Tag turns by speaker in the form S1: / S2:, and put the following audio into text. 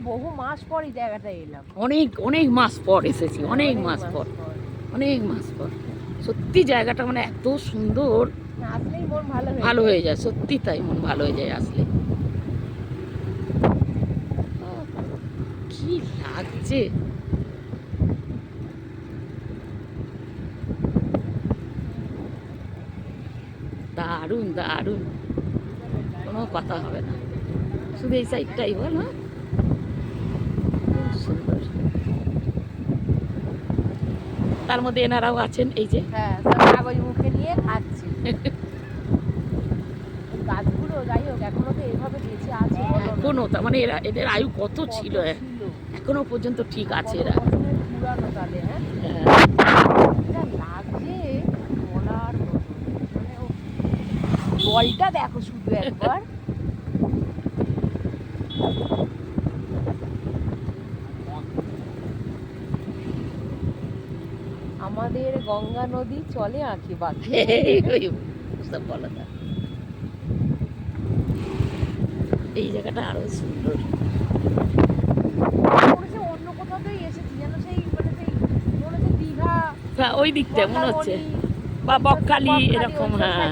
S1: বহু মাস পর এই জায়গাটায় এলাম।
S2: অনেক মাস পর এসেছি, অনেক মাস পর। সত্যি জায়গাটা মানে এত সুন্দর,
S1: আসলেই মন
S2: ভালো হয়ে যায়। সত্যি তাই, মন ভালো হয়ে যায় আসলে। কি লাগছে, দারুণ দারুণ, কোনো কথা হবে না। শুধু এই সাইডটাই বল। হ্যাঁ, খুব সুন্দর। তার মধ্যে এনারাও আছেন, এই যে
S1: হ্যাঁ, কাগজ মুখে নিয়ে খাচ্ছে। গাছগুলো যাই হোক এখনো তো এইভাবে বেঁচে আছে।
S2: এখনো তার মানে এদের আয়ু কত ছিল, এখনো পর্যন্ত ঠিক আছে এরা।
S1: পুরানো কালে। হ্যাঁ, লাগছে বলার মতো। জলটা দেখো শুধু একবার। আমাদের গঙ্গা নদী চলে আঁখি বাঁধে।
S2: এই জায়গাটা আরো সুন্দর।
S1: অন্য কোথাও তো এসেছি যেন সেই মানে সেই মনে হচ্ছে দীঘা,
S2: ওই দিকটা মনে হচ্ছে, বা বকখালি এরকম। হ্যাঁ,